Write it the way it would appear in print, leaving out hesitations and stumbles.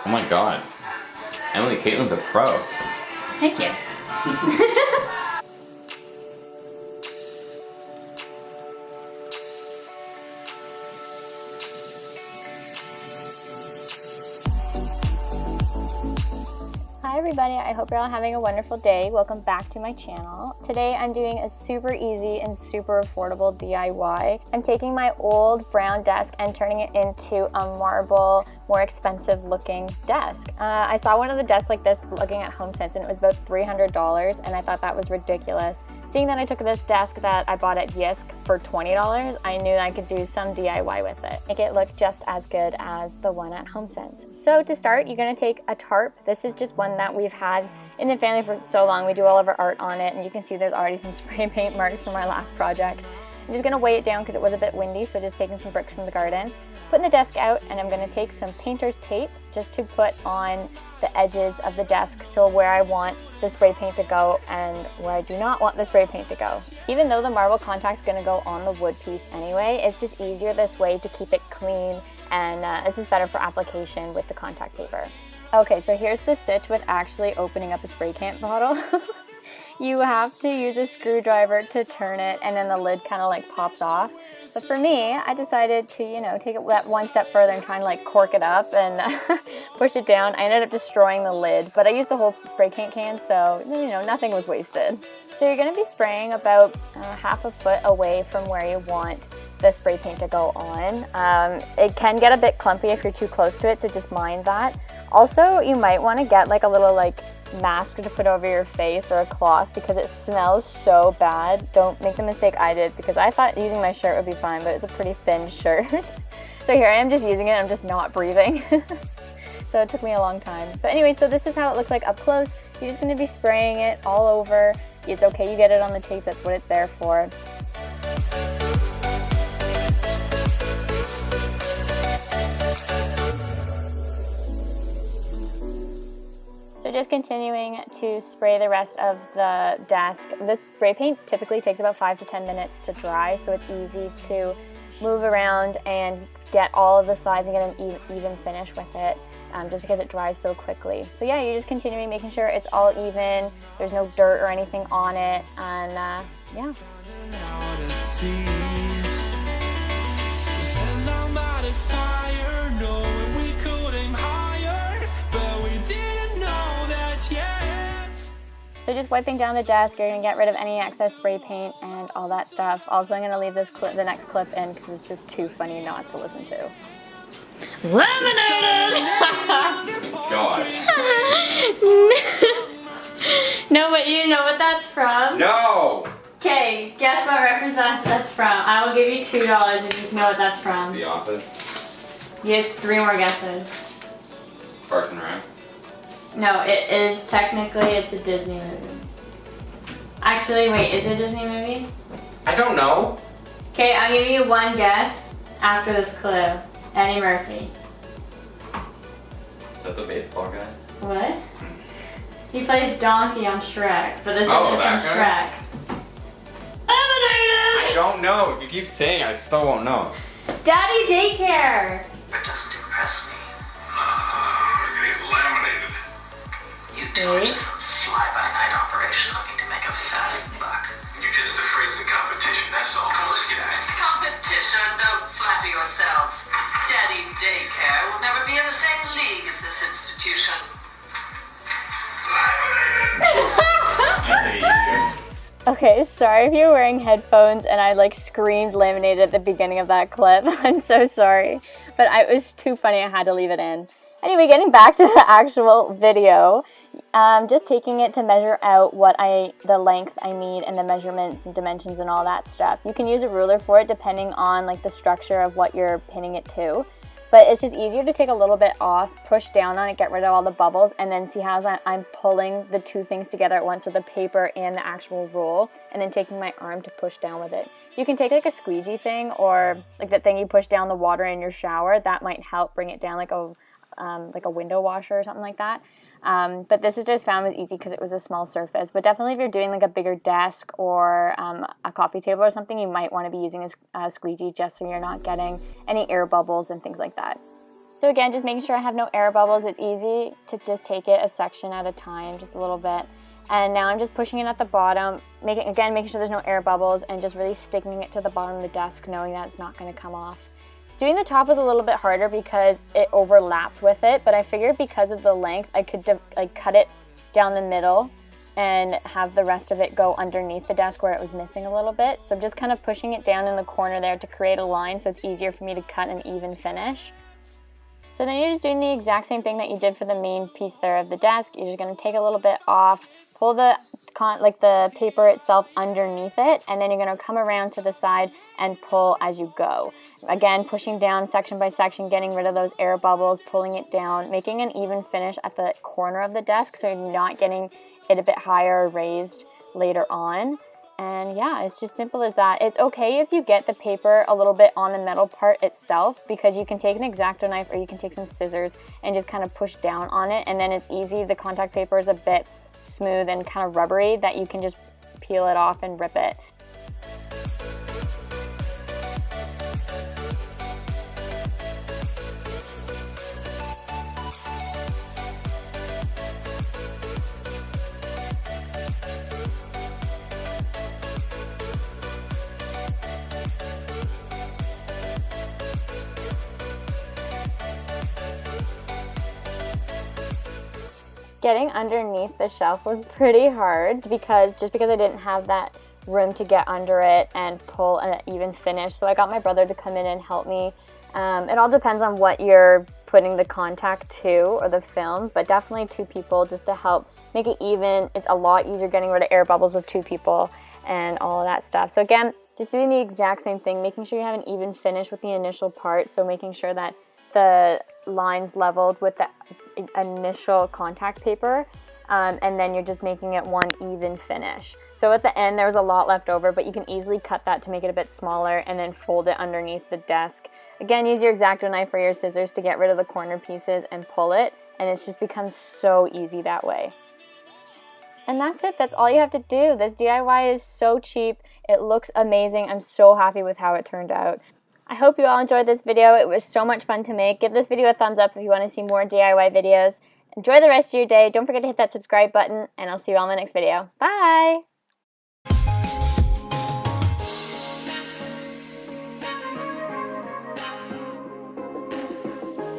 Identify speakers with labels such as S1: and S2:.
S1: Oh my god. EmilyKaitlyn's a pro.
S2: Thank you. Hi everybody, I hope you're all having a wonderful day. Welcome back to my channel. Today I'm doing a super easy and super affordable DIY. I'm taking my old brown desk and turning it into a marble, more expensive looking desk. I saw one of the desks like this looking at HomeSense and it was about $300 and I thought that was ridiculous. Seeing that I took this desk that I bought at Yisk for $20, I knew I could do some DIY with it. Make it look just as good as the one at HomeSense. So to start, you're gonna take a tarp. This is just one that we've had in the family for so long. We do all of our art on it, and you can see there's already some spray paint marks from our last project. I'm just gonna weigh it down because it was a bit windy, so just taking some bricks from the garden. Putting the desk out, and I'm gonna take some painter's tape just to put on the edges of the desk, so where I want the spray paint to go and where I do not want the spray paint to go. Even though the marble contact's gonna go on the wood piece anyway, it's just easier this way to keep it clean, and this is better for application with the contact paper. Okay, so here's the stitch with actually opening up a spray can bottle. You have to use a screwdriver to turn it, and then the lid kind of like pops off. But for me, I decided to, take it that one step further and try and like cork it up and push it down. I ended up destroying the lid, but I used the whole spray paint can, so, nothing was wasted. So you're gonna be spraying about half a foot away from where you want the spray paint to go on. It can get a bit clumpy if you're too close to it, so just mind that. Also, you might wanna get like a little mask to put over your face or a cloth because it smells so bad. Don't make the mistake I did because I thought using my shirt would be fine, but it's a pretty thin shirt. So here I am just using it, I'm just not breathing. So it took me a long time. But anyway, so this is how it looks like up close. You're just gonna be spraying it all over. It's okay, you get it on the tape, that's what it's there for. So just continuing to spray the rest of the desk. This spray paint typically takes about 5 to 10 minutes to dry, so it's easy to move around and get all of the sides and get an even finish with it, just because it dries so quickly. So yeah, you're just continuing making sure it's all even, there's no dirt or anything on it, and yeah. So just wiping down the desk, you're going to get rid of any excess spray paint and all that stuff. Also, I'm going to leave this the next clip in because it's just too funny not to listen to. Laminated!
S1: Gosh.
S2: No, but you know what that's from?
S1: No!
S2: Okay, guess what reference that's from. I will give you $2 if you know what that's from.
S1: The Office.
S2: You have 3 more guesses.
S1: Parks and Rec.
S2: No, it is technically, it's a Disney movie. Actually, wait, is it a Disney movie?
S1: I don't know.
S2: Okay, I'll give you one guess after this clue. Eddie Murphy.
S1: Is that the baseball guy?
S2: What? He plays Donkey on Shrek, but this isn't
S1: Oh,
S2: from
S1: that guy?
S2: Shrek. Eliminated!
S1: I don't know. If you keep saying it, I still won't know.
S2: Daddy Daycare!
S3: That doesn't impress me. Getting laminated. You two are just some fly-by-night operation looking to make a fast buck.
S4: You're just afraid of the competition, that's all. Come on, let's get at it.
S3: Competition, don't flatter yourselves. Daddy Daycare will never be in the same league as this institution.
S1: I hate you.
S2: Okay, sorry if you're wearing headphones and I screamed laminated at the beginning of that clip. I'm so sorry. But it was too funny, I had to leave it in. Anyway, getting back to the actual video, just taking it to measure out the length I need and the measurements and dimensions and all that stuff. You can use a ruler for it depending on the structure of what you're pinning it to. But it's just easier to take a little bit off, push down on it, get rid of all the bubbles, and then see how I'm pulling the two things together at once, so the paper and the actual roll, and then taking my arm to push down with it. You can take a squeegee thing or that thing you push down the water in your shower. That might help bring it down like a window washer or something like that. But this is just found was easy because it was a small surface. But definitely if you're doing a bigger desk or a coffee table or something, you might want to be using a squeegee just so you're not getting any air bubbles and things like that. So again, just making sure I have no air bubbles. It's easy to just take it a section at a time, just a little bit. And now I'm just pushing it at the bottom, making sure there's no air bubbles and just really sticking it to the bottom of the desk, knowing that it's not going to come off. Doing the top was a little bit harder because it overlapped with it, but I figured because of the length, I could cut it down the middle and have the rest of it go underneath the desk where it was missing a little bit. So I'm just kind of pushing it down in the corner there to create a line so it's easier for me to cut an even finish. So then you're just doing the exact same thing that you did for the main piece there of the desk. You're just going to take a little bit off, pull the paper itself underneath it, and then you're going to come around to the side and pull as you go. Again, pushing down section by section, getting rid of those air bubbles, pulling it down, making an even finish at the corner of the desk so you're not getting it a bit higher raised later on. And yeah, it's just simple as that. It's okay if you get the paper a little bit on the metal part itself, because you can take an X-Acto knife or you can take some scissors and just kind of push down on it, and then it's easy. The contact paper is a bit smooth and kind of rubbery that you can just peel it off and rip it. Getting underneath the shelf was pretty hard because I didn't have that room to get under it and pull an even finish. So I got my brother to come in and help me. It all depends on what you're putting the contact to or the film, but definitely 2 people just to help make it even. It's a lot easier getting rid of air bubbles with 2 people and all of that stuff. So again, just doing the exact same thing, making sure you have an even finish with the initial part. So making sure that the lines leveled with the initial contact paper, and then you're just making it one even finish. So at the end there was a lot left over, but you can easily cut that to make it a bit smaller and then fold it underneath the desk. Again, use your X-Acto knife or your scissors to get rid of the corner pieces and pull it, and it just becomes so easy that way. And that's it. That's all you have to do. This DIY is so cheap. It looks amazing. I'm so happy with how it turned out. I hope you all enjoyed this video. It was so much fun to make. Give this video a thumbs up if you want to see more DIY videos. Enjoy the rest of your day. Don't forget to hit that subscribe button, and I'll see you all in the next video. Bye!